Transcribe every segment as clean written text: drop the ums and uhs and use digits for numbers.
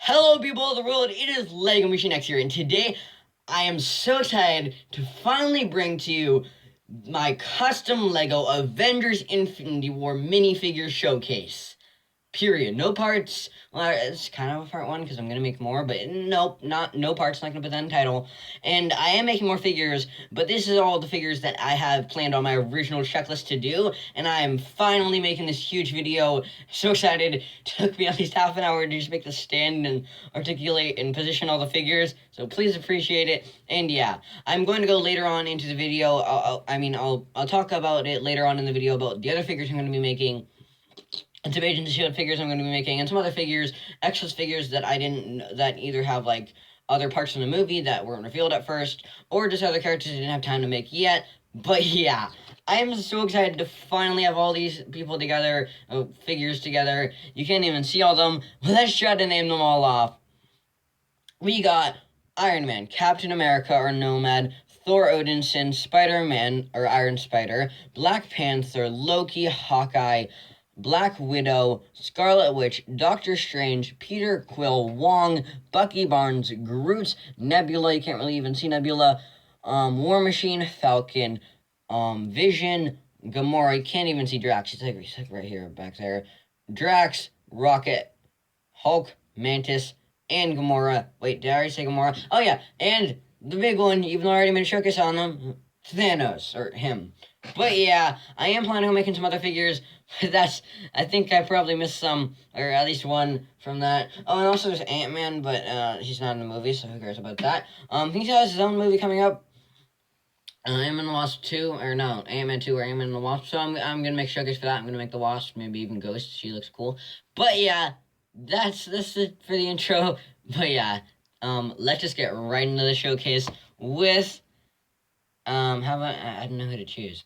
Hello people of the world, it is Lego Machine X here, and today I am so excited to finally bring to you my custom Lego Avengers Infinity War minifigure showcase. Period. No parts. Well, it's kind of a part one because I'm gonna make more, but nope, no parts. Not gonna put that in the title. And I am making more figures, but this is all the figures that I have planned on my original checklist to do, and I am finally making this huge video. So excited! Took me at least half an hour to just make the stand and articulate and position all the figures. So please appreciate it. And yeah, I'm going to go later on into the video. I'll talk about it later on in the video about the other figures I'm going to be making. And some Agents of S.H.I.E.L.D. figures I'm going to be making, and some other figures, extras figures that that either have, like, other parts in the movie that weren't revealed at first, or just other characters I didn't have time to make yet. But yeah, I am so excited to finally have all these people together, figures together. You can't even see all of them. Let's try to name them all off. We got Iron Man, Captain America or Nomad, Thor Odinson, Spider-Man or Iron Spider, Black Panther, Loki, Hawkeye, Black Widow, Scarlet Witch, Doctor Strange, Peter Quill, Wong, Bucky Barnes, Groot, Nebula, you can't really even see Nebula, War Machine, Falcon, Vision, Gamora, you can't even see Drax, he's like right here, back there, Drax, Rocket, Hulk, Mantis, and Gamora. Wait, did I already say Gamora? Oh yeah, and the big one, even though I already made a showcase on them, Thanos, or him. But yeah, I am planning on making some other figures. I think I probably missed some, or at least one from that. Oh, and also there's Ant-Man, but he's not in the movie, so who cares about that? He has his own movie coming up. Ant-Man the Wasp 2, or no, Ant-Man 2 or Ant-Man the Wasp. So I'm gonna make showcase for that. I'm gonna make the Wasp, maybe even Ghost. She looks cool. But yeah, that's it for the intro. But yeah, let's just get right into the showcase with how about I don't know who to choose.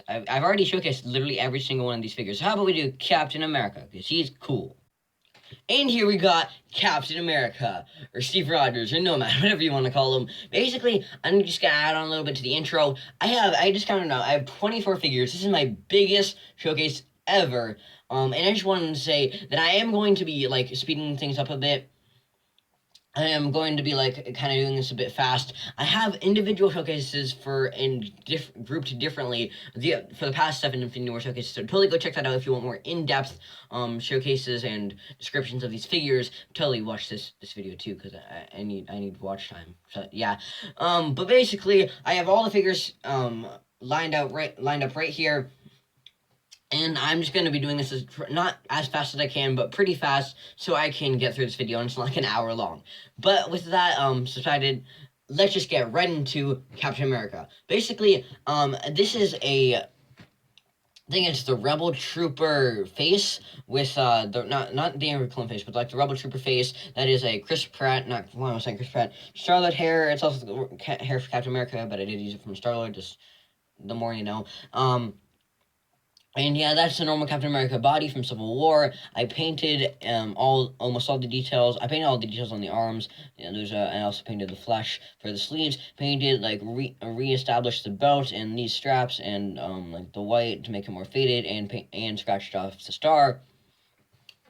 I've already showcased literally every single one of these figures. So how about we do Captain America, because he's cool. And here we got Captain America, or Steve Rogers, or Nomad, whatever you want to call him. Basically, I'm just going to add on a little bit to the intro. I just counted out, I have 24 figures. This is my biggest showcase ever. And I just wanted to say that I am going to be, like, speeding things up a bit. I am going to be, like, kind of doing this a bit fast. I have individual showcases grouped differently for the past 7 Infinity War showcases, so totally go check that out if you want more in-depth showcases and descriptions of these figures. Totally watch this video too, because I need watch time. So yeah. But basically, I have all the figures lined up right here. And I'm just going to be doing this not as fast as I can, but pretty fast, so I can get through this video, and it's like an hour long. But with that subsided, let's just get right into Captain America. Basically, this is I think it's the Rebel Trooper face with not the Amber Clone face, but like the Rebel Trooper face. That is a Chris Pratt, I was saying Chris Pratt, Star-Lord hair. It's also the hair for Captain America, but I did use it from Star-Lord. Just the more you know. And yeah, that's the normal Captain America body from Civil War. I painted almost all the details. I painted all the details on the arms. I also painted the flesh for the sleeves. Painted like re-established the belt and these straps and like the white to make it more faded, and scratched off the star.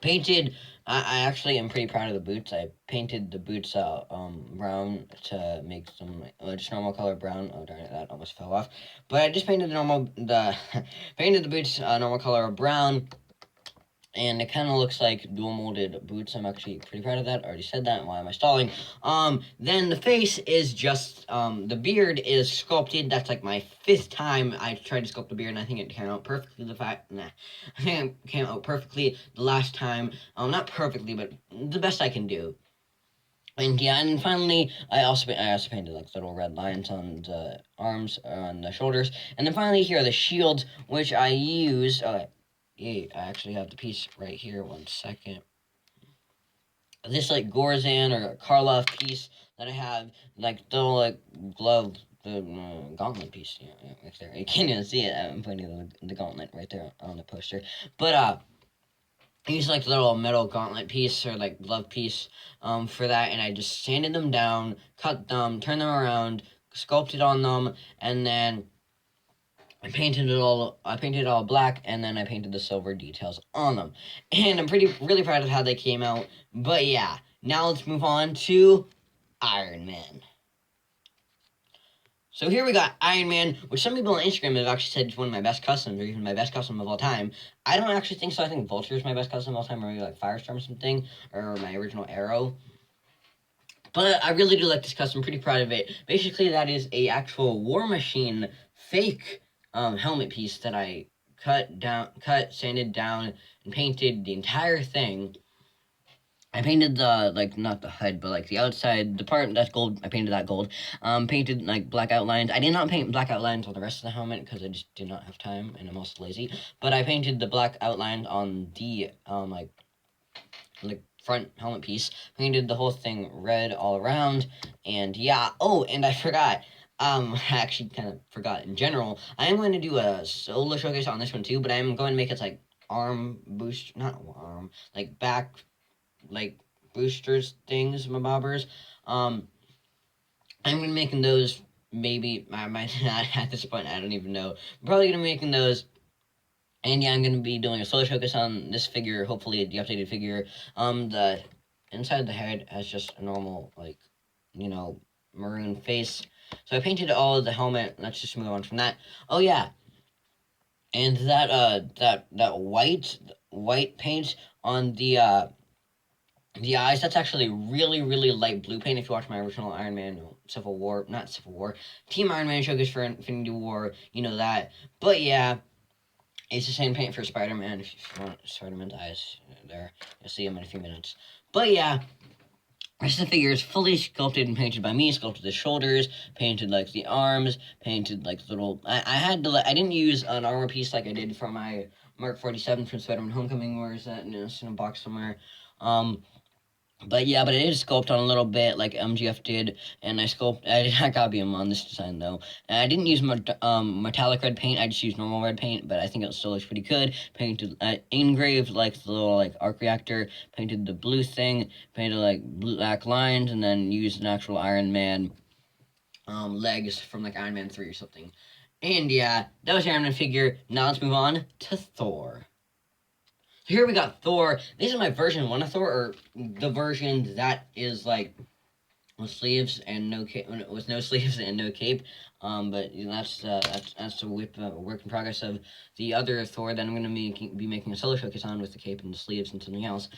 Painted. I actually am pretty proud of the boots. I painted the boots brown to make some just normal color brown. Oh darn it, that almost fell off. But I just painted painted the boots normal color brown. And it kind of looks like dual molded boots. I'm actually pretty proud of that. I already said that. Why am I stalling? Then the face is just, the beard is sculpted. That's like my 5th time I tried to sculpt the beard, and I think it came out perfectly. I think it came out perfectly the last time. Not perfectly, but the best I can do. And yeah, and finally, I also painted like little red lines on the arms, on the shoulders. And then finally, here are the shields, which I used. I actually have the piece right here. 1 second. This like Gorzan or Karloff piece that I have, like the like glove, the gauntlet piece. Yeah, right there. You can't even see it. I'm pointing the gauntlet right there on the poster. But I used like the little metal gauntlet piece or like glove piece for that, and I just sanded them down, cut them, turned them around, sculpted on them, and then I painted it all black, and then I painted the silver details on them. And I'm really proud of how they came out. But yeah, Now let's move on to Iron Man. So here we got Iron Man, which some people on Instagram have actually said is one of my best customs, or even my best custom of all time. I don't actually think so. I think Vulture is my best custom of all time, or maybe like Firestorm or something, or my original Arrow. But I really do like this custom. I'm pretty proud of it. Basically, that is a actual War Machine fake helmet piece that I cut, sanded down, and painted the entire thing. I painted the, like, not the HUD, but, like, the outside, the part that's gold, I painted that gold. Painted, like, black outlines. I did not paint black outlines on the rest of the helmet, because I just did not have time, and I'm also lazy. But I painted the black outlines on the, like, front helmet piece. Painted the whole thing red all around, and, yeah. Oh, and I forgot. I actually kind of forgot in general. I am going to do a solo showcase on this one, too, but I am going to make it, like, arm boost, not arm, like, back, like, boosters things, my bobbers. I'm gonna be making those, maybe, I might not at this point, I don't even know. I'm probably gonna be making those, and yeah, I'm gonna be doing a solo showcase on this figure, hopefully the updated figure. The inside of the head has just a normal, like, you know, maroon face. So I painted all of the helmet. Let's just move on from that. Oh yeah, and that white paint on the eyes, that's actually really, really light blue paint. If you watch my original Iron Man Team Iron Man showcase for Infinity War, you know that. But yeah, it's the same paint for Spider-Man. If you want Spider-Man's eyes there, you'll see them in a few minutes. But yeah, the rest of the figure is fully sculpted and painted by me. Sculpted the shoulders, painted like the arms, painted like little. I didn't use an armor piece like I did for my Mark 47 from Spider-Man Homecoming. Where is that? It's in a box somewhere. But yeah, but I did sculpt on a little bit like MGF did, and I did not copy him on this design though. And I didn't use metallic red paint, I just used normal red paint, but I think it still looks pretty good. Painted, engraved like the little like arc reactor, painted the blue thing, painted like black lines, and then used an actual Iron Man legs from like Iron Man 3 or something. And yeah, that was your Iron Man figure. Now let's move on to Thor. Here we got Thor. This is my version 1 of Thor, or the version that is like with sleeves and no cape, with no sleeves and no cape. But you know, that's the work in progress of the other Thor that I'm gonna be making a solo showcase on with the cape and the sleeves and something else.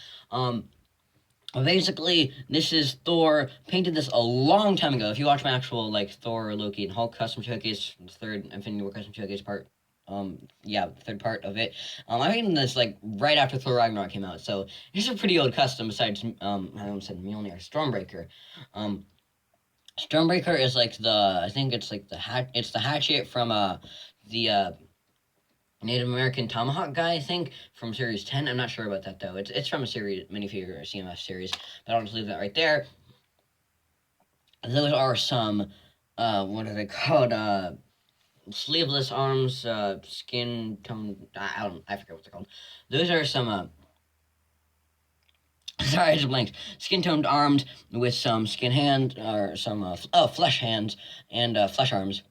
Basically, this is Thor. Painted this a long time ago. If you watch my actual like Thor, Loki, and Hulk custom showcase, the third Infinity War custom showcase part. Yeah, third part of it. I made this like right after Thor Ragnarok came out, so it's a pretty old custom. Besides, I almost said Mjolnir, Stormbreaker. Stormbreaker is like I think it's like it's the hatchet from the Native American Tomahawk guy, I think, from Series 10. I'm not sure about that though. It's from a series minifigure or CMF series, but I'll just leave that right there. Those are some what are they called? Sleeveless arms, skin tone. I forget what they're called. Those are some. Sorry, I just blanked. Skin toned arms with some skin hands, or some flesh hands and flesh arms.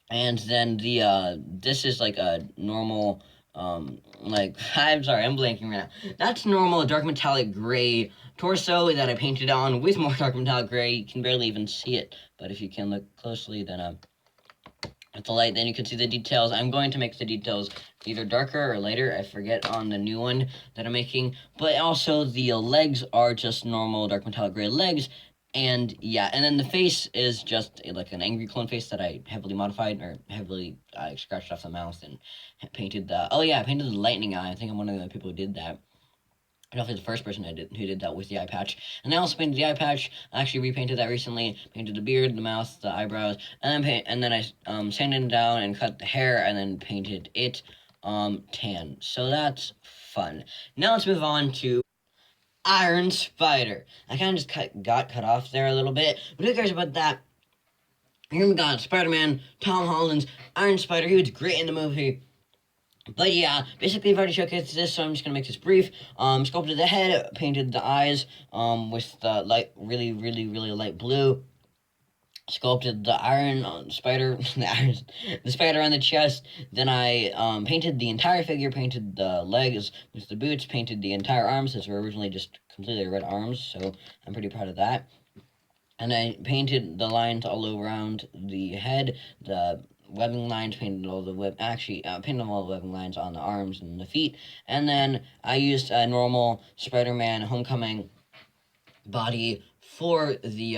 And then this is like a normal like I'm sorry, I'm blanking right now. That's normal dark metallic gray torso that I painted on with more dark metallic gray. You can barely even see it, but if you can look closely, then with the light, then you can see the details. I'm going to make the details either darker or lighter. I forget on the new one that I'm making. But also the legs are just normal dark metallic gray legs. And yeah, and then the face is just like an angry clone face that I heavily modified, or heavily scratched off the mouth and painted oh yeah, I painted the lightning eye. I think I'm one of the people who did that. Definitely the first person who did that with the eye patch. And I also painted the eye patch. I actually repainted that recently. Painted the beard, the mouth, the eyebrows, and then I sanded it down and cut the hair, and then painted it tan. So that's fun. Now let's move on to Iron Spider. I kind of just got cut off there a little bit, but who cares about that? Here we got Spider-Man, Tom Holland's Iron Spider. He was great in the movie. But yeah, basically I've already showcased this, so I'm just gonna make this brief. Sculpted the head, painted the eyes, with the really, really, really light blue. sculpted the iron spider, the spider on the chest. Then I painted the entire figure, painted the legs with the boots, painted the entire arms, since were originally just completely red arms, so I'm pretty proud of that. And I painted the lines all around the head, the webbing lines, painted all the painted all the webbing lines on the arms and the feet. And then I used a normal Spider-Man Homecoming body for the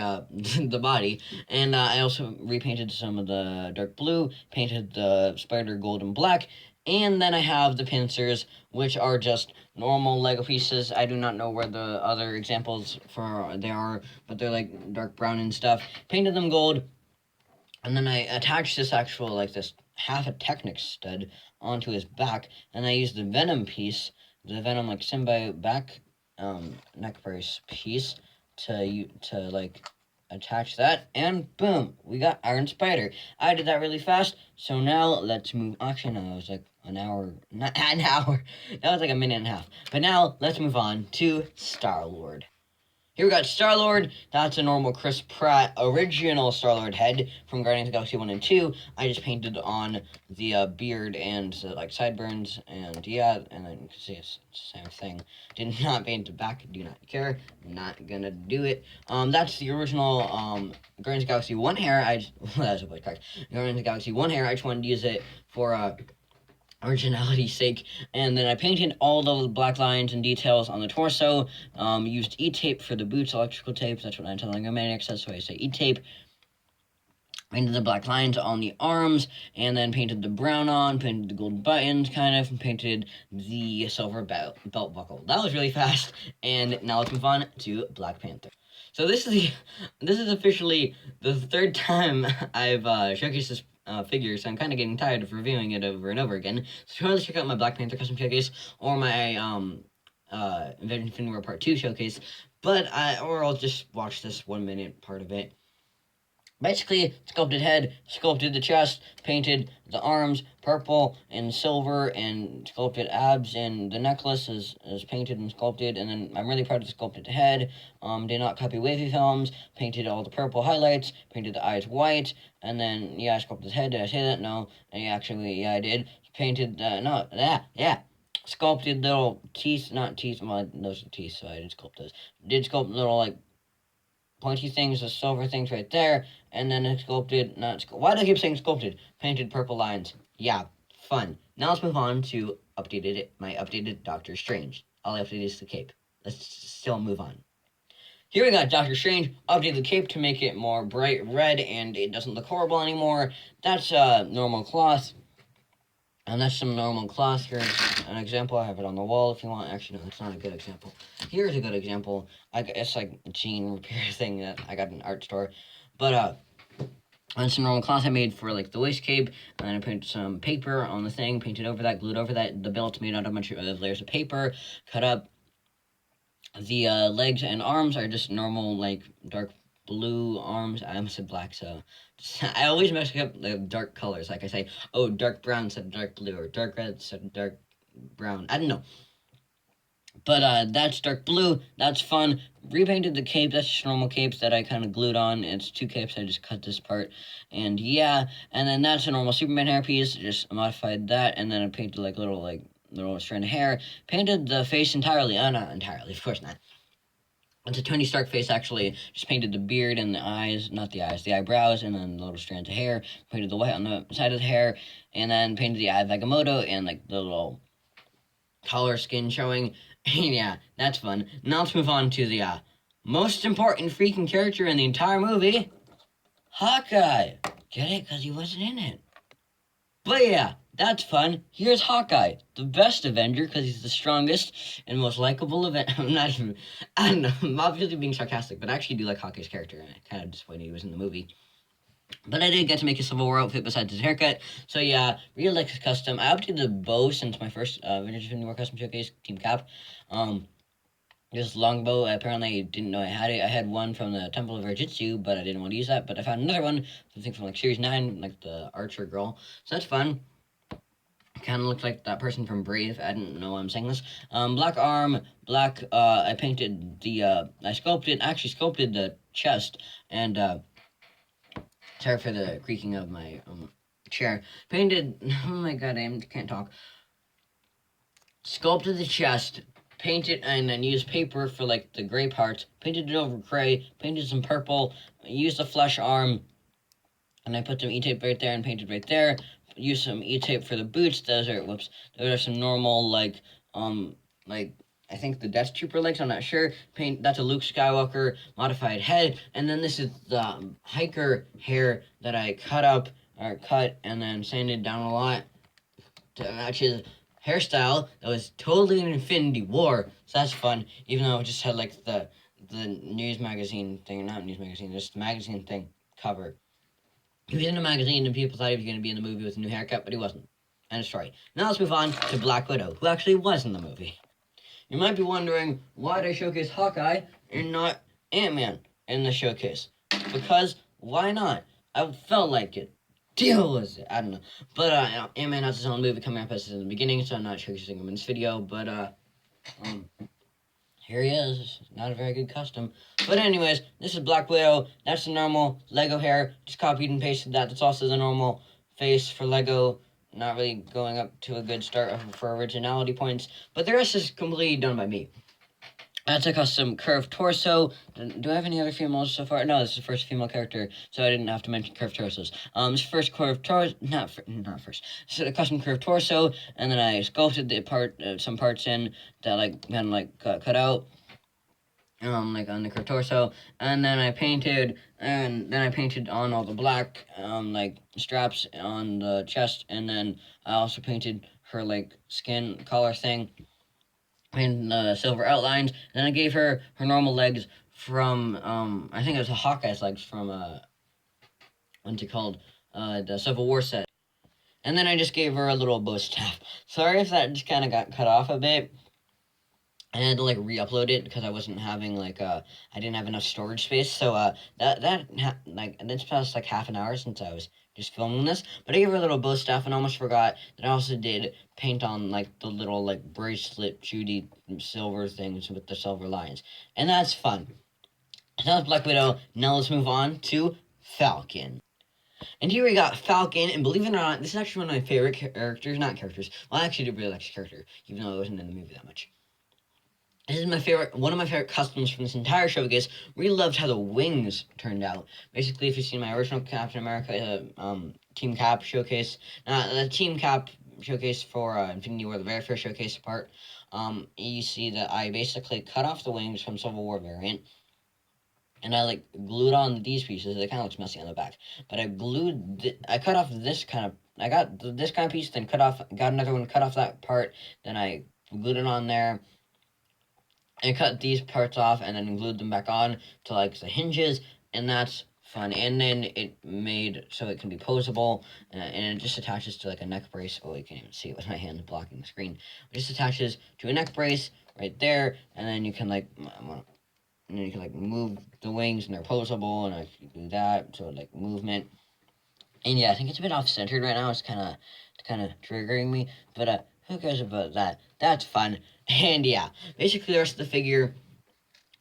the body, and I also repainted some of the dark blue, painted the spider gold and black, and then I have the pincers, which are just normal Lego pieces. I do not know where the other examples for they are, but they're like dark brown and stuff. Painted them gold, and then I attached this actual like this half a Technic stud onto his back, and I used the Venom piece, the Venom like symbiote back neck brace piece to like attach that, and boom, we got Iron Spider. I did that really fast, so now let's move. Actually, no, it was like an hour, not an hour. That was like a minute and a half. But now let's move on to Star-Lord. Here we got Star-Lord. That's a normal Chris Pratt original Star-Lord head from Guardians of the Galaxy 1 and 2. I just painted on the beard and like sideburns, and yeah, and then you can see it's the same thing. Did not paint the back, do not care. Not gonna do it. That's the original Guardians of the Galaxy 1 hair. That's a voice crack. Guardians of the Galaxy 1 hair. I just wanted to use it for originality's sake, and then I painted all the black lines and details on the torso, used E-tape for the boots, electrical tape, that's what Untitled Chapter says, so I say E-tape, painted the black lines on the arms, and then painted the brown on, painted the gold buttons, kind of, and painted the silver belt buckle. That was really fast, and now let's move on to Black Panther. So this is officially the third time I've showcased this figure, so I'm kind of getting tired of reviewing it over and over again. So if you want to check out my Black Panther custom showcase or my Avengers Infinity War Part 2 showcase, or I'll just watch this 1 minute part of it. Basically, sculpted head, sculpted the chest, painted the arms purple and silver, and sculpted abs, and the necklace is painted and sculpted, and then I'm really proud of the sculpted head. Did not copy wavy films, painted all the purple highlights, painted the eyes white, and then, yeah, I sculpted his head. Did I say that? No. Actually, yeah, I did. Painted, sculpted little teeth, not teeth, well, those are teeth, so I didn't sculpt those. Did sculpt little, like, pointy things, the silver things right there, and then it sculpted, why do I keep saying sculpted? Painted purple lines. Yeah, fun. Now let's move on to my updated Doctor Strange. All I updated is the cape. Let's still move on. Here we got Doctor Strange, updated the cape to make it more bright red, and it doesn't look horrible anymore. That's normal cloth. And that's some normal cloth. Here's an example. I have it on the wall if you want. Actually, no, that's not a good example. Here's a good example. It's like a jean repair thing that I got in an art store. But, and some normal cloth I made for, like, the waist cape. And then I painted some paper on the thing, painted over that, glued over that. The belt's made out of a bunch of layers of paper, cut up. The legs and arms are just normal, like, dark blue arms. I almost said black, so I always mess up the dark colors. Like I say, oh, dark brown instead of dark blue, or dark red instead of dark brown. I don't know. But that's dark blue. That's fun. Repainted the cape. That's just normal capes that I kind of glued on. It's 2 capes. I just cut this part. And yeah. And then that's a normal Superman hairpiece. Just modified that. And then I painted like little strand of hair. Painted the face entirely. Not entirely. Of course not. It's a Tony Stark face, actually. Just painted the beard and the eyes, not the eyes, the eyebrows, and then the little strands of hair. Painted the white on the side of the hair, and then painted the eye of Agamotto and, like, the little collar skin showing. Yeah, that's fun. Now let's move on to the most important freaking character in the entire movie, Hawkeye. Get it? Because he wasn't in it. But yeah, that's fun. Here's Hawkeye, the best Avenger, because he's the strongest and most likable Avenger. I don't know, I'm obviously being sarcastic, but I actually do like Hawkeye's character, and I'm kind of disappointed he was in the movie. But I did get to make a Civil War outfit besides his haircut, so yeah, really like his custom. I updated the bow since my first Avengers Infinity War custom showcase, Team Cap. This longbow, apparently I didn't know I had it. I had one from the Temple of Jitsu, but I didn't want to use that. But I found another one, I think from like Series 9, like the Archer girl. So that's fun. Kind of looked like that person from Brave. I didn't know why I'm saying this. Black arm, black, I painted the, actually sculpted the chest, and, Sorry for the creaking of my chair. Painted, oh my god, I can't talk. Sculpted the chest, painted, and then used paper for like the gray parts. Painted it over gray, painted some purple, used a flesh arm, and I put some E-tape right there and painted right there. Used some E-tape for the boots. Those are some normal, like, I think the Death Trooper legs, I'm not sure. That's a Luke Skywalker modified head. And then this is the hiker hair that I cut and then sanded down a lot to match his hairstyle that was totally an Infinity War. So that's fun, even though it just had like the news magazine thing, not news magazine, just the magazine thing cover. He was in a magazine and people thought he was going to be in the movie with a new haircut, but he wasn't. End of story. Now let's move on to Black Widow, who actually was in the movie. You might be wondering, why did I showcase Hawkeye and not Ant-Man in the showcase? Because, why not? I felt like it. Deal with it. I don't know. But Ant-Man has his own movie coming up as in the beginning, so I'm not showcasing him in this video, but here he is. Not a very good custom. But anyways, this is Black Widow. That's the normal Lego hair. Just copied and pasted that. That's also the normal face for Lego. Not really going up to a good start for originality points. But the rest is completely done by me. That's a custom curved torso. Do I have any other females so far? No, this is the first female character, so I didn't have to mention curved torsos. This first curved torso, not first. This is a custom curved torso, and then I sculpted some parts in that kind of cut out, like on the curved torso, and then I painted on all the black, straps on the chest, and then I also painted her skin color thing and silver outlines. Then I gave her normal legs from I think it was a Hawkeye's legs from what's it called? The Civil War set. And then I just gave her a little bow staff. Sorry if that just kind of got cut off a bit. I had to re-upload it because I wasn't having I didn't have enough storage space. So it's past half an hour since I was just filming this. But I gave her a little bow staff and almost forgot that I also did paint on the little bracelet Judy silver things with the silver lines, and that's fun. So that's Black Widow. Now let's move on to Falcon. And here we got Falcon, and believe it or not, this is actually one of my favorite characters. Not characters. Well, I actually did really like this character, even though I wasn't in the movie that much. This is one of my favorite customs from this entire showcase. Really loved how the wings turned out. Basically, if you've seen my original Captain America Team Cap showcase, the Team Cap showcase for Infinity War, the very first showcase part, you see that I basically cut off the wings from Civil War variant, and I glued on these pieces. It kind of looks messy on the back, but I cut off this kind of. I got this kind of piece, then got another one, cut off that part, then I glued it on there. I cut these parts off and then glued them back on to the hinges, and that's fun. And then it made so it can be posable, and it just attaches to a neck brace. Oh, you can't even see it with my hand blocking the screen. It just attaches to a neck brace right there, and then you can move the wings and they're posable, and I do that so movement. And yeah, I think it's a bit off centered right now. It's kind of triggering me, but who cares about that? That's fun. And yeah, basically the rest of the figure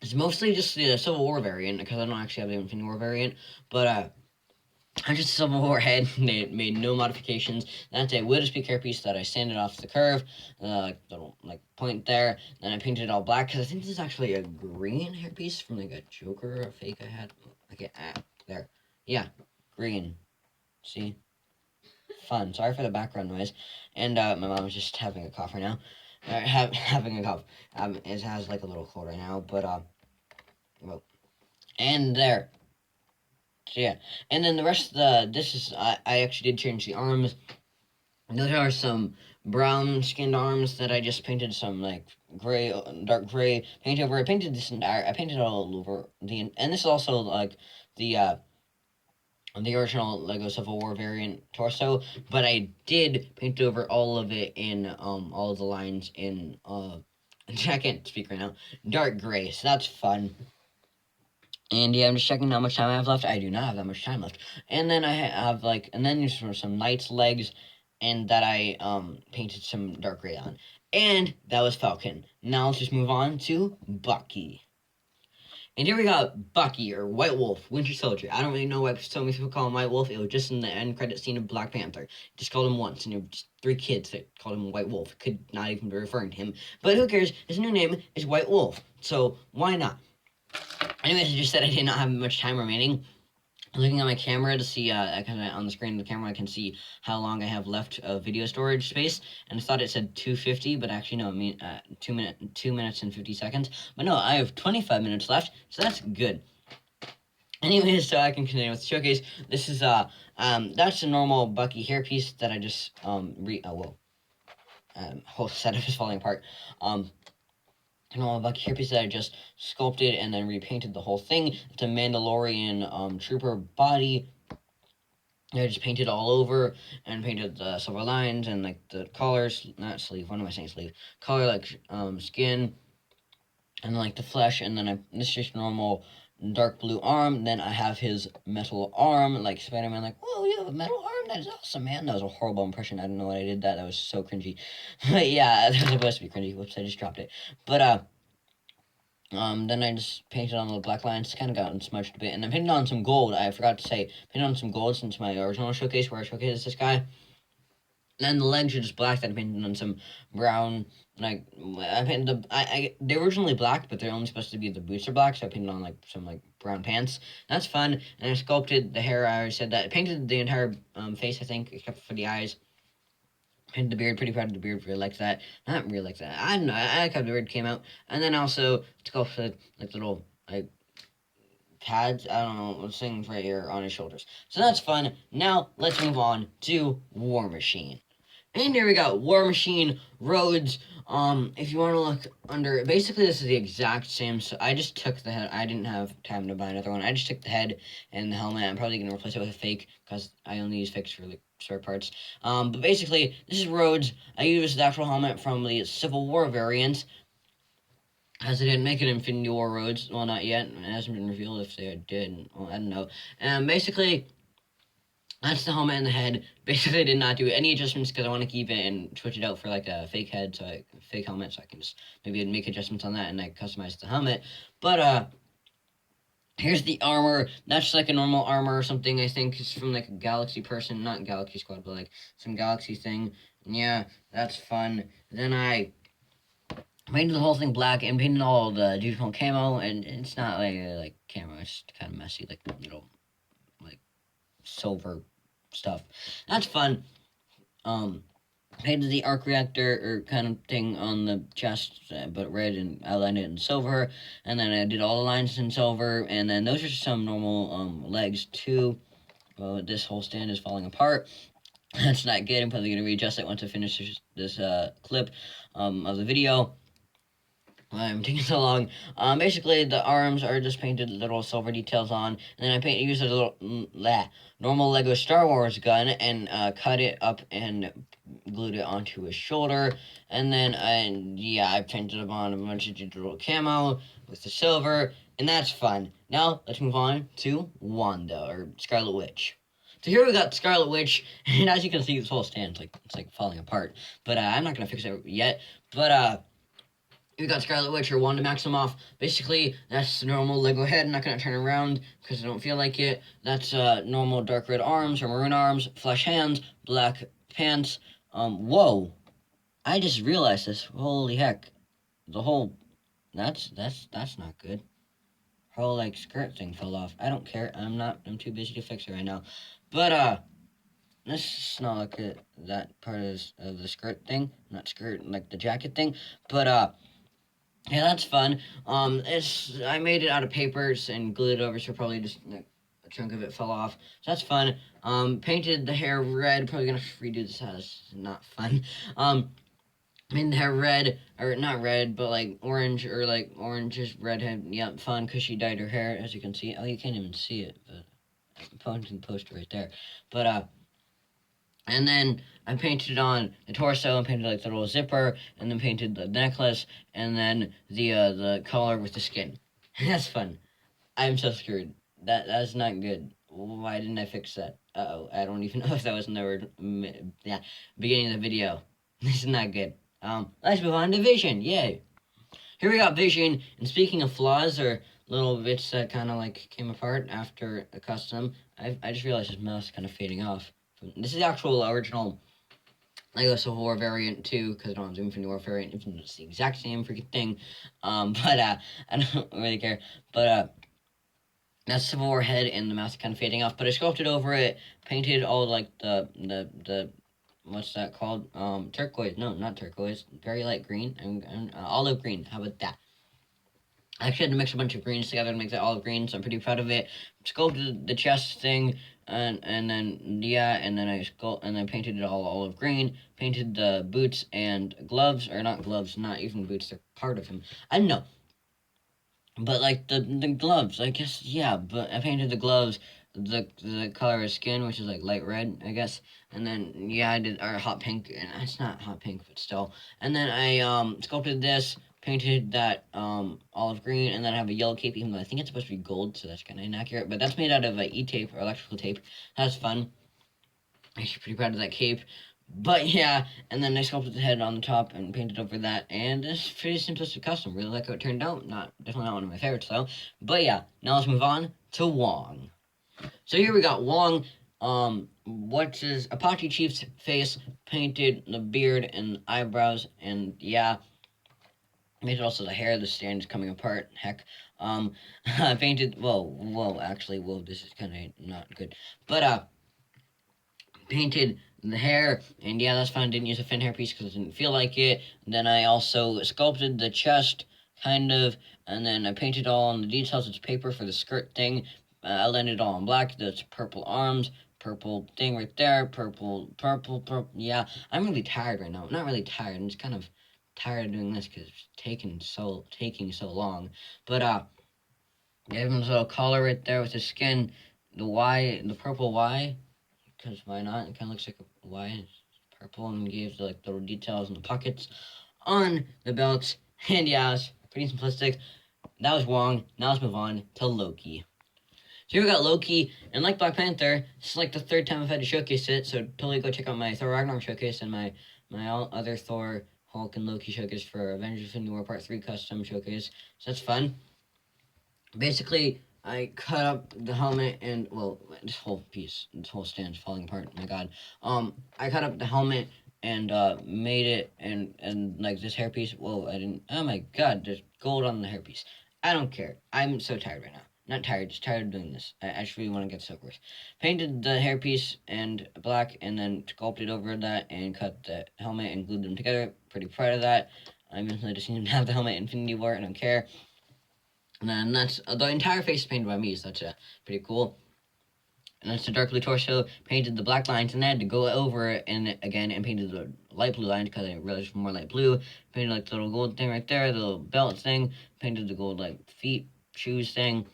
is mostly just the Civil War variant, because I don't actually have the Infinity War variant, but I just Civil War head. They made no modifications. That's a Widow Speak hairpiece that I sanded off the curve, little point there. Then I painted it all black, because I think this is actually a green hairpiece from a Joker, a fake I had. Okay, there. Yeah, green. See? Fun. Sorry for the background noise. And my mom is just having a cough right now. Having a cough. It has a little cold right now, but well, and there. So yeah, and then the rest of I actually did change the arms. Those are some brown skinned arms that I just painted some gray, dark gray paint over. I painted this entire. I painted all over and this is also the original Lego Civil War variant torso, but I did paint over all of it in all of the lines in I can't speak right now, dark gray, so that's fun. And yeah, I'm just checking how much time I have left. I do not have that much time left. And then I have and then there's some knight's legs, and that I painted some dark gray on. And that was Falcon. Now let's just move on to Bucky. And here we got Bucky, or White Wolf, Winter Soldier. I don't really know why so many people call him White Wolf. It was just in the end credit scene of Black Panther. Just called him once, and it was just 3 kids that called him White Wolf. Could not even be referring to him. But who cares? His new name is White Wolf. So why not? Anyways, I just said I did not have much time remaining. I'm looking at my camera to see, on the screen of the camera, I can see how long I have left of video storage space, and I thought it said 250, but actually, no, I mean, 2 minutes and 50 seconds, but no, I have 25 minutes left, so that's good. Anyways, so I can continue with the showcase. This is, that's a normal Bucky hairpiece that I just, whole set of is falling apart, Bucky hairpiece that I just sculpted and then repainted the whole thing. It's a Mandalorian trooper body. I just painted all over and painted the silver lines and like the collars, not sleeve. What am I saying? Sleeve, collar, like skin, and like the flesh. And then this is just normal dark blue arm. Then I have his metal arm, like Spider-Man. Like, whoa, you have a metal arm? That is awesome, man. That was a horrible impression. I don't know why I did that. That was so cringy. But yeah, that was supposed to be cringy. Whoops, I just dropped it. But then I just painted on the black lines, kind of got smudged a bit, and I painted on some gold. I forgot to say, painted on some gold since my original showcase where I showcased this guy. And the legs are just black. Then I painted on some brown, like I painted they're originally black, but they're only supposed to be the boots are black, so I painted on like some like brown pants. That's fun. And I sculpted the hair. I already said that. I painted the entire face, I think, except for the eyes. Painted the beard, pretty proud of the beard, really like that. Not really like that. I don't know, I like how the beard came out. And then also sculpted like little like pads, I don't know, things right here on his shoulders. So that's fun. Now let's move on to War Machine. And here we got War Machine Rhodes. If you want to look under, basically this is the exact same. So I just took the head. I didn't have time to buy another one. I just took the head and the helmet. I'm probably gonna replace it with a fake because I only use fakes for like spare parts. But basically this is Rhodes. I used the actual helmet from the Civil War variant, as they didn't make it Infinity War Rhodes. Well, not yet. It hasn't been revealed if they did. Well, I don't know. And basically, that's the helmet and the head. Basically, I did not do any adjustments because I want to keep it and switch it out for like a fake head, fake helmet, so I can just maybe make adjustments on that and like customize the helmet. But here's the armor. That's like a normal armor or something. I think it's from like a Galaxy person, not Galaxy Squad, but like some Galaxy thing. And yeah, that's fun. Then I painted the whole thing black and painted all the digital camo, and it's not like camo. It's kind of messy, like little like silver stuff. That's fun. Painted the arc reactor or kind of thing on the chest, but red, and outlined it in silver. And then I did all the lines in silver. And then those are some normal legs too. This whole stand is falling apart. That's not good. I'm probably gonna readjust it once I finish this clip of the video. I'm taking so long. Basically, the arms are just painted little silver details on, and then I used a little normal Lego Star Wars gun and cut it up and glued it onto his shoulder. And then, I painted him on a bunch of digital camo with the silver, and that's fun. Now, let's move on to Wanda, or Scarlet Witch. So here we got Scarlet Witch, and as you can see, this whole stand's it's falling apart. But I'm not gonna fix it yet. But we got Scarlet Witch or Wanda Maximoff. Basically, that's the normal Lego head. I'm not going to turn around because I don't feel like it. That's normal dark red arms or maroon arms, flesh hands, black pants. Whoa. I just realized this. Holy heck. The whole... That's not good. Her whole, skirt thing fell off. I don't care. I'm too busy to fix it right now. But, this is not like that part of the skirt thing. Not skirt, like the jacket thing. But, yeah, that's fun. I made it out of papers and glued it over, so probably just a chunk of it fell off. So that's fun. Painted the hair red. Probably gonna redo this. That's not fun. Made the hair red, or not red, but orange, or orange redhead. Yeah, fun because she dyed her hair, as you can see. Oh, you can't even see it, but I'm posting the poster right there. But and then I painted on the torso and painted the little zipper, and then painted the necklace, and then the collar with the skin. That's fun. I'm so screwed. That's not good. Why didn't I fix that? Uh-oh. I don't even know if that was in the beginning of the video. This is not good. Let's move on to Vision. Yay. Here we got Vision, and speaking of flaws, or little bits that kind of like came apart after a custom. I just realized his mouth is kind of fading off. This is the actual original Lego Civil War variant too, because I don't have the Infinity War variant. It's the exact same freaking thing. But I don't really care. But that's Civil War head, and the mask kind of fading off. But I sculpted over it, painted all like the what's that called? Turquoise. No, not turquoise. Very light green and olive green. How about that? I actually had to mix a bunch of greens together to make that olive green, so I'm pretty proud of it. Sculpted the chest thing, and then yeah, and then I painted it all olive green. Painted the boots and gloves, or not gloves, not even boots. They're part of him. I don't know, but like the gloves, I guess yeah. But I painted the gloves the color of skin, which is like light red, I guess. And then yeah, I did or hot pink, and it's not hot pink, but still. And then I sculpted this, painted that olive green, and then I have a yellow cape, even though I think it's supposed to be gold, so that's kind of inaccurate. But that's made out of e-tape or electrical tape. That's fun. I'm pretty proud of that cape. But yeah, and then I sculpted the head on the top and painted over that, and it's pretty simplistic custom. Really like how it turned out. Definitely not one of my favorites though. But yeah, now let's move on to Wong. So here we got Wong. What's his Apache Chief's face, painted the beard and eyebrows, and yeah, painted also the hair. The stand is coming apart. Heck, I painted. Whoa, this is kind of not good. But painted the hair, and yeah, that's fine. Didn't use a fin hair piece because I didn't feel like it. And then I also sculpted the chest, kind of, and then I painted all on the details. It's paper for the skirt thing. I landed all in black. That's purple arms, purple thing right there, purple. Yeah, I'm really tired right now. Not really tired. I'm just kind of tired of doing this because it's taking so long. But gave him this little collar right there with his skin. The purple Y, because why not? It kind of looks like a Y. It's purple, and gave the little details in the pockets on the belts. And yeah, it's pretty simplistic. That was Wong. Now let's move on to Loki. So here we got Loki, and like Black Panther, this is like the third time I've had to showcase it, so totally go check out my Thor Ragnarok showcase and my other Thor, Hulk, and Loki showcase for Avengers Infinity War Part 3 custom showcase, so that's fun. Basically, I cut up the helmet and, well, this whole stand's falling apart, my god. I cut up the helmet and made it, and like this hairpiece, oh my god, there's gold on the hairpiece. I don't care. I'm so tired right now. Not tired, just tired of doing this. I actually want to get so course. Painted the hairpiece and black, and then sculpted over that and cut the helmet and glued them together. Pretty proud of that. I mentally just need to have the helmet Infinity War. I don't care. And then that's the entire face is painted by me, so that's pretty cool. And that's the dark blue torso. Painted the black lines, and then I had to go over it and again and painted the light blue lines because I realized more light blue. Painted like the little gold thing right there, the little belt thing. Painted the gold like feet, shoes thing.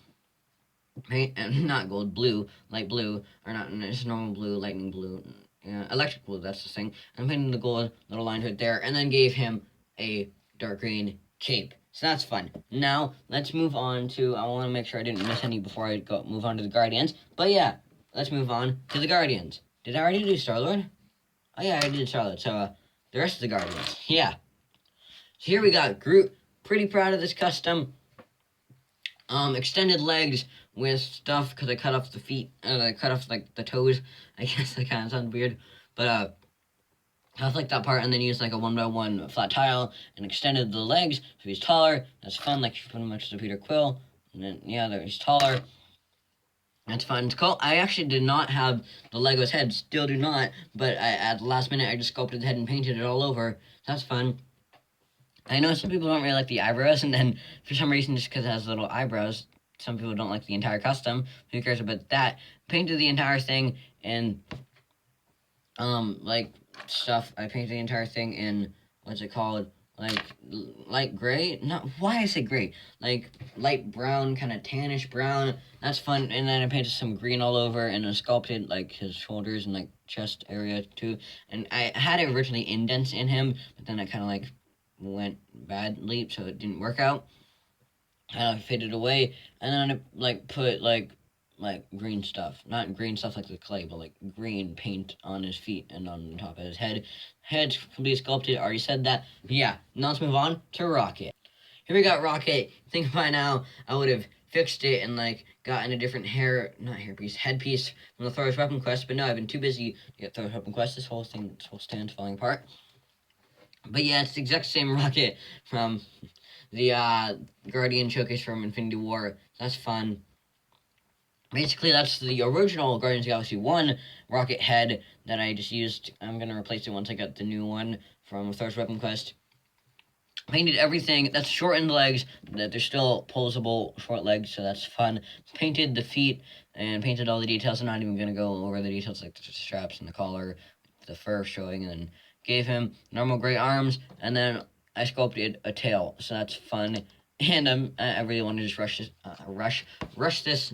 Not gold, blue, light blue, or not, it's normal blue, lightning blue, electric blue, that's the thing. And painted the gold little lines right there, and then gave him a dark green cape. So that's fun. Now, let's move on to, I want to make sure I didn't miss any before I move on to the Guardians. But yeah, let's move on to the Guardians. Did I already do Star-Lord? Oh yeah, I did Star-Lord, so the rest of the Guardians, yeah. So here we got Groot. Pretty proud of this custom. Extended legs with stuff because I cut off the feet, I cut off like the toes. I guess that kind of sounds weird, but I like that part, and then used like a 1x1 flat tile and extended the legs so he's taller. That's fun, like pretty much the Peter Quill. And then yeah, there he's taller. That's fun. It's cool. I actually did not have the Lego's head, still do not, but at the last minute I just sculpted the head and painted it all over. That's fun. I know some people don't really like the eyebrows, and then for some reason, just because it has little eyebrows, some people don't like the entire custom. Who cares about that? Painted the entire thing in, like, stuff. I painted the entire thing in, what's it called? Like, light gray? Not, why I say gray? Like, light brown, kind of tannish brown. That's fun. And then I painted some green all over, and I sculpted, like, his shoulders and, like, chest area, too. And I had it originally indents in him, but then I kind of, like, went badly, so it didn't work out. I faded away, and then I like put like green stuff, not green stuff like the clay, but like green paint on his feet and on the top of his head. Head's completely sculpted. Already said that. But yeah, now let's move on to Rocket. Here we got Rocket. Think by now I would have fixed it and like gotten a different headpiece from the Thor's Weapon Quest. But no, I've been too busy to get Thor's Weapon Quest. This whole stand's falling apart. But yeah, it's the exact same rocket from the Guardian Showcase from Infinity War. That's fun. Basically, that's the original Guardians of the Galaxy 1 rocket head that I just used. I'm going to replace it once I get the new one from Thor's Weapon Quest. Painted everything. That's shortened legs. That they're still posable short legs, so that's fun. Painted the feet and painted all the details. I'm not even going to go over the details like the straps and the collar, the fur showing, and then gave him normal gray arms, and then I sculpted a tail, so that's fun. And I really want to just rush this,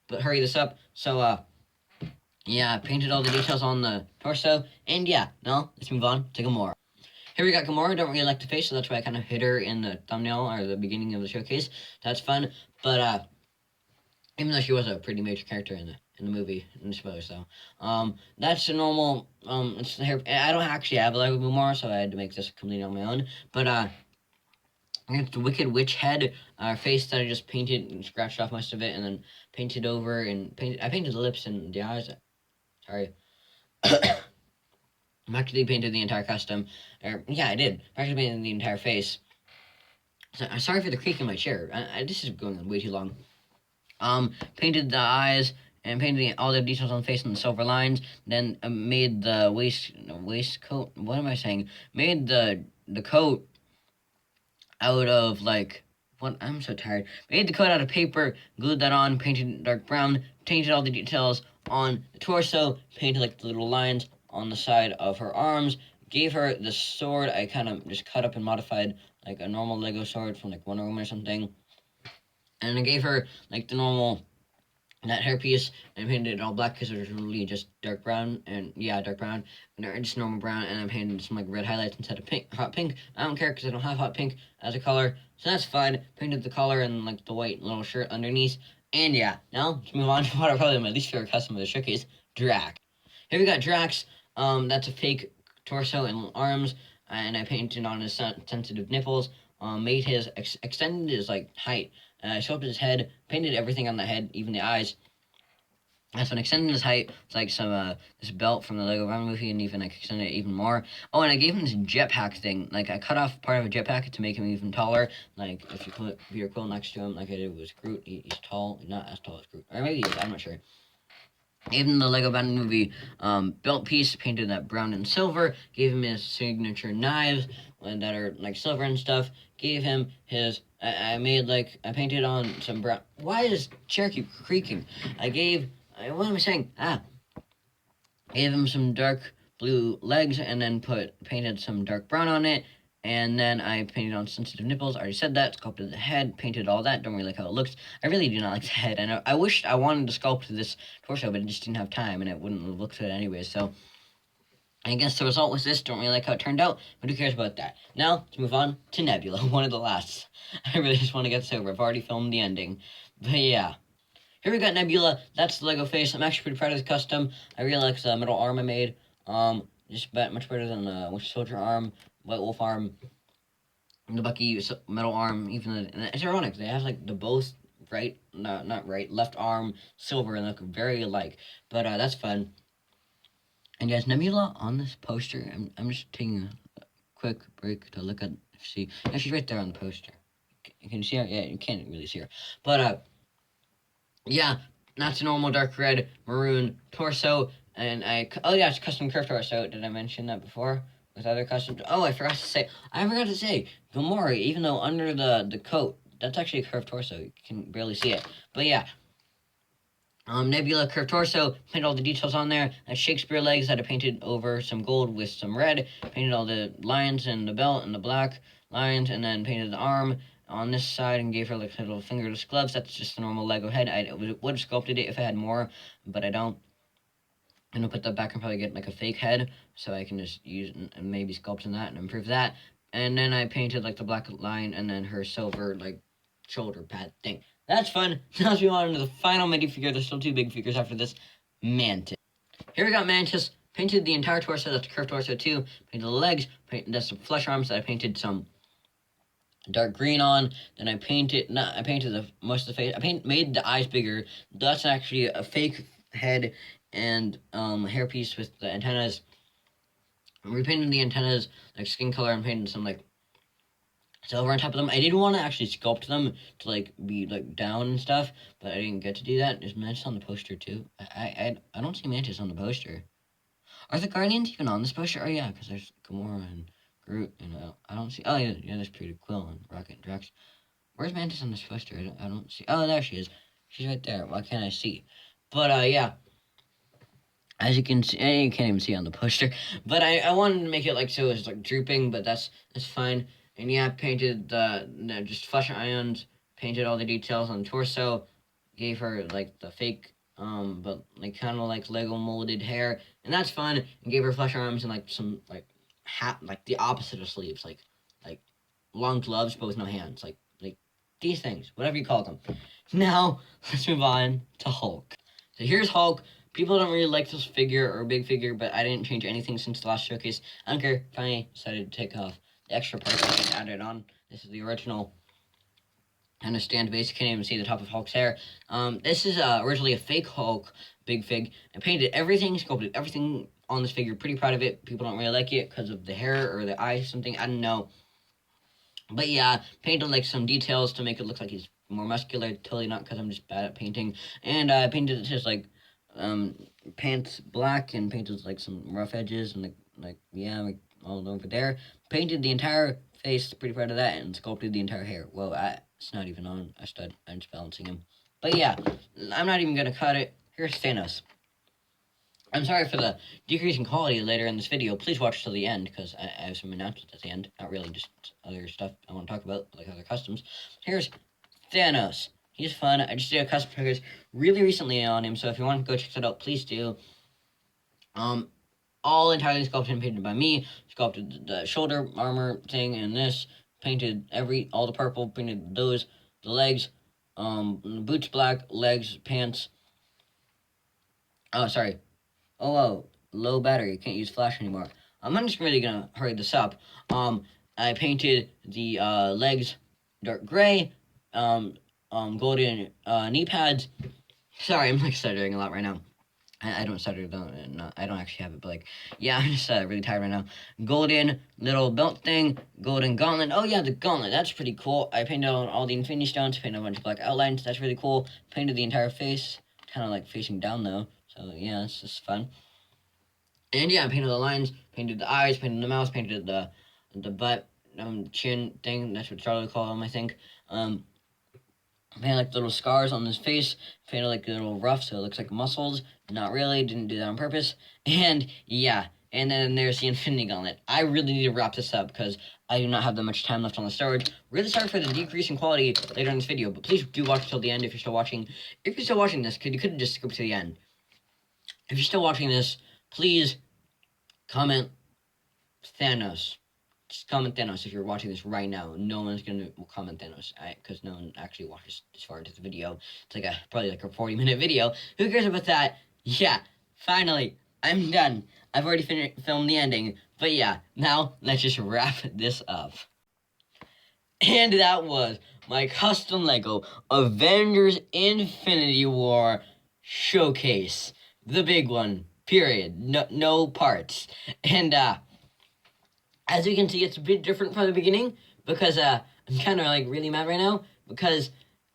but hurry this up. So, yeah, painted all the details on the torso, and yeah, now let's move on to Kumar. Here we got Kumar. I don't really like the face, so that's why I kind of hid her in the thumbnail or the beginning of the showcase. That's fun, but even though she was a pretty major character in the movie, I suppose so. That's a normal. It's the hair. I don't actually have a Lego Kumar, so I had to make this completely on my own. But it's the Wicked Witch head, face that I just painted and scratched off most of it, and then painted over and I painted the lips and the eyes. Sorry. I actually painted the entire custom. Yeah, I did. I actually painted the entire face. So, sorry for the creak in my chair. This is going on way too long. Painted the eyes and painted all the details on the face and the silver lines. Then made the waistcoat. What am I saying? Made the coat out of like what? I'm so tired. Made the coat out of paper. Glued that on. Painted dark brown. Painted all the details on the torso. Painted like the little lines on the side of her arms. Gave her the sword. I kind of just cut up and modified like a normal Lego sword from like Wonder Woman or something. And I gave her like the normal that hairpiece and painted it all black because it was really just dark brown and dark brown and just normal brown, and I painted some like red highlights instead of hot pink. I don't care because I don't have hot pink as a color, so that's fine. Painted the collar and like the white little shirt underneath, and yeah. Now let's move on to what I probably my least favorite custom of the showcase, Drax. Here we got Drax. That's a fake torso and arms, and I painted on his sensitive nipples. Made his extended his like height. Sculpted his head, painted everything on the head, even the eyes. That's when extended his height. It's like some this belt from the Lego Movie movie, and even like extended it even more. Oh, and I gave him this jetpack thing. Like I cut off part of a jetpack to make him even taller. Like if you put Peter Quill next to him, like I did with Groot, he's tall, not as tall as Groot, or maybe he is. I'm not sure. Even the Lego Movie belt piece, painted that brown and silver. Gave him his signature knives that are like silver and stuff. Gave him his. I painted on some brown. Why does chair keep creaking? What am I saying? Gave him some dark blue legs and then painted some dark brown on it. And then I painted on sensitive nipples. I already said that. Sculpted the head. Painted all that. Don't really like how it looks. I really do not like the head. And I wished I wanted to sculpt this torso, but I just didn't have time, and it wouldn't look good anyway. So I guess the result was this. Don't really like how it turned out, but who cares about that? Now, let's move on to Nebula, one of the last. I really just want to get this over. I've already filmed the ending. But yeah. Here we got Nebula. That's the Lego face. I'm actually pretty proud of this custom. I really like the metal arm I made. Just much better than the Winter Soldier arm, White Wolf arm, and the Bucky metal arm. And it's ironic. They have like the both left arm silver and look very alike. But that's fun. And yes, Nebula on this poster. I'm just taking a quick break to look at see. Yeah, she's right there on the poster. Can you see her? Yeah, you can't really see her. But yeah, that's a normal dark red maroon torso. And it's custom curved torso. Did I mention that before? With other customs. Oh, I forgot to say. Gamora, even though under the coat, that's actually a curved torso. You can barely see it. But yeah. Nebula curved torso, painted all the details on there. Shakespeare legs that I painted over some gold with some red. Painted all the lions and the belt and the black lions, and then painted the arm on this side and gave her like little fingerless gloves. That's just a normal Lego head. I would have sculpted it if I had more, but I don't. I'm gonna put that back and probably get like a fake head, so I can just use and maybe sculpt in that and improve that. And then I painted like the black line and then her silver like shoulder pad thing. That's fun. Now let's move on to the final minifigure. There's still two big figures after this. Mantis. Here we got Mantis. Painted the entire torso. That's a curved torso too. Painted the legs. That's some flesh arms that I painted some dark green on. Then I painted the most of the face. Made the eyes bigger. That's actually a fake head and hairpiece with the antennas. I repainted the antennas like skin color and painted some like silver on top of them. I didn't want to actually sculpt them to like be like down and stuff, but I didn't get to do that. Is Mantis on the poster too? I don't see Mantis on the poster. Are the Guardians even on this poster? Oh yeah, because there's Kumar and Groot, and I don't see. Oh yeah, there's Peter Quill and Rocket and Drax. Where's Mantis on this poster? I don't see. Oh, there she is. She's right there. Why can't I see? But yeah, as you can see, you can't even see on the poster. But I wanted to make it like so it's like drooping, but that's fine. And yeah, I painted the just flesh ions. Painted all the details on the torso. Gave her like the fake but like kind of like Lego molded hair, and that's fun. And gave her flesh arms and like some like hat, like the opposite of sleeves, like long gloves but with no hands, like these things, whatever you call them. Now let's move on to Hulk. So here's Hulk. People don't really like this figure or big figure, but I didn't change anything since the last showcase. I don't care. Finally decided to take off the extra parts and add it on. This is the original kind of stand base. You can't even see the top of Hulk's hair. This is originally a fake Hulk big fig. I painted everything, sculpted everything on this figure. Pretty proud of it. People don't really like it because of the hair or the eyes, something. I don't know. But yeah, painted like some details to make it look like he's more muscular. Totally not because I'm just bad at painting. And I painted it just like pants black and painted like some rough edges and like all over there. Painted the entire face. Pretty proud of that. And sculpted the entire hair. Well, it's not even on a stud. I'm just balancing him. But yeah, I'm not even gonna cut it. Here's Thanos. I'm sorry for the decrease in quality later in this video. Please watch till the end, because I have some announcements at the end. Not really, just other stuff I want to talk about, like other customs. Here's Thanos. He's fun. I just did a custom figures really recently on him, so if you want to go check that out, please do. All entirely sculpted and painted by me. Sculpted the shoulder armor thing and this. Painted all the purple. Painted those, the legs. Boots black, legs, pants. Oh, sorry. Oh, low battery. Can't use flash anymore. I'm just really gonna hurry this up. I painted the legs dark gray. Golden knee pads. Sorry, I'm like stuttering a lot right now. I don't stutter, I don't actually have it, but like, yeah, I'm just really tired right now. Golden little belt thing, golden gauntlet. Oh yeah, the gauntlet, that's pretty cool. I painted on all the Infinity Stones, painted a bunch of black outlines, that's really cool. Painted the entire face, kind of like facing down though, so yeah, it's just fun. And yeah, I painted the lines, painted the eyes, painted the mouth, painted the butt, chin thing, that's what Charlie called him, I think. Painted like little scars on his face, painted like a little rough so it looks like muscles. Not really, didn't do that on purpose. And yeah, and then there's the Infinity Gauntlet. I really need to wrap this up because I do not have that much time left on the storage. Really sorry for the decrease in quality later in this video, but please do watch till the end if you're still watching. If you're still watching this, because you could have just skipped to the end. If you're still watching this, please comment Thanos. Just comment Thanos if you're watching this right now. No one's gonna comment Thanos because no one actually watches this far into the video. It's like probably like a 40-minute video. Who cares about that? Yeah, finally, I'm done. I've already filmed the ending. But yeah, now let's just wrap this up. And that was my custom Lego Avengers Infinity War showcase. The big one, period. No parts. And as you can see, it's a bit different from the beginning because I'm kind of like really mad right now because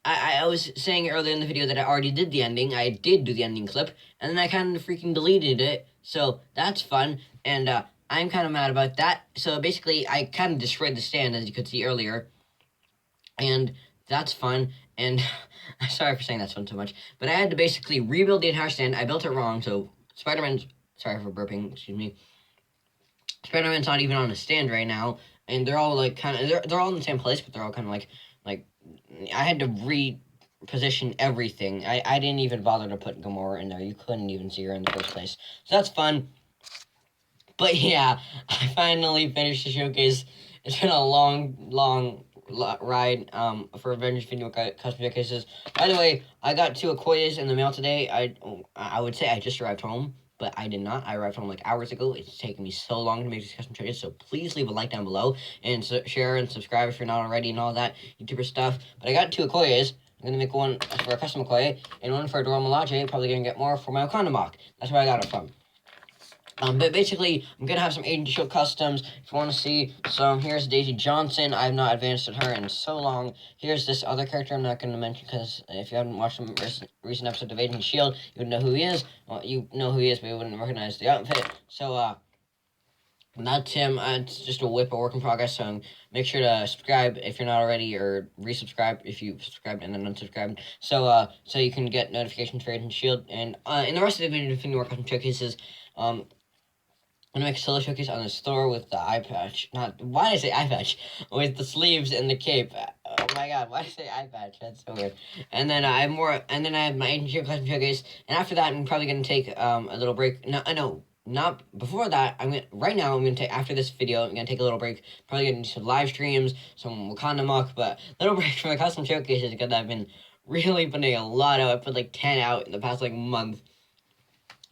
I was saying earlier in the video that I already did the ending. I did do the ending clip, and then I kind of freaking deleted it. So that's fun, and I'm kind of mad about that. So basically, I kind of destroyed the stand, as you could see earlier, and that's fun. And sorry for saying that's fun so much, but I had to basically rebuild the entire stand. I built it wrong, so Spider-Man's... Sorry for burping, excuse me. Spider-Man's not even on a stand right now, and they're all like kind of they're all in the same place, but they're all kind of like I had to reposition everything. I didn't even bother to put Gamora in there. You couldn't even see her in the first place, so that's fun. But yeah, I finally finished the showcase. It's been a long ride for Avengers video custom showcases. By the way, I got 2 Okoyes in the mail today. I would say I just arrived home. but I did not. I arrived home like hours ago. It's taken me so long to make these custom trophies, so please leave a like down below, and share and subscribe if you're not already, and all that YouTuber stuff. But I got 2 Okoyes. I'm going to make one for a custom Okoye, and one for a Dora Milaje. Probably going to get more for my Wakanda mock. That's where I got it from. But basically, I'm going to have some Agent Shield customs. If you want to see some, here's Daisy Johnson. I have not advanced with her in so long. Here's this other character I'm not going to mention, because if you haven't watched some recent episodes of Agent Shield, you would know who he is. Well, you know who he is, but you wouldn't recognize the outfit. So, that's him. It's just a work in progress, so make sure to subscribe if you're not already, or resubscribe if you subscribed and then unsubscribed, so you can get notifications for Agent Shield. And in the rest of the video, Infinity War custom showcases, I'm gonna make a solo showcase on this Thor with the eye patch. Why did I say eye patch? With the sleeves and the cape. Oh my god, why did I say eye patch? That's so weird. And then I have my Agent Shield custom showcase, and after that, I'm probably gonna take a little break. No, not before that. Right now, I'm gonna take, after this video, I'm gonna take a little break. Probably gonna do some live streams, some Wakanda mock, but little break from the custom showcases, because I've been really putting a lot out. I put like 10 out in the past like month.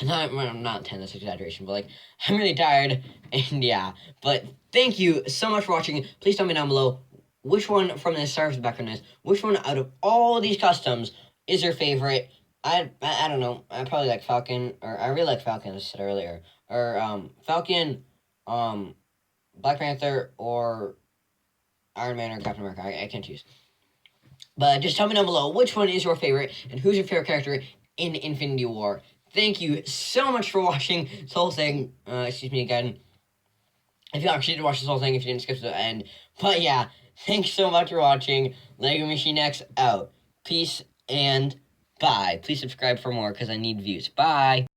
Not 10, that's exaggeration, but like, I'm really tired, and yeah. But thank you so much for watching. Please tell me down below which one from this service background is, which one out of all these customs is your favorite. I don't know. I probably like Falcon, or I really like Falcon, as I said earlier. Or, Falcon, Black Panther, or Iron Man, or Captain America. I can't choose. But just tell me down below which one is your favorite, and who's your favorite character in Infinity War. Thank you so much for watching this whole thing. Excuse me again. If you actually did watch this whole thing, if you didn't skip to the end. But yeah, thanks so much for watching. Lego Machine X out. Peace and bye. Please subscribe for more, because I need views. Bye.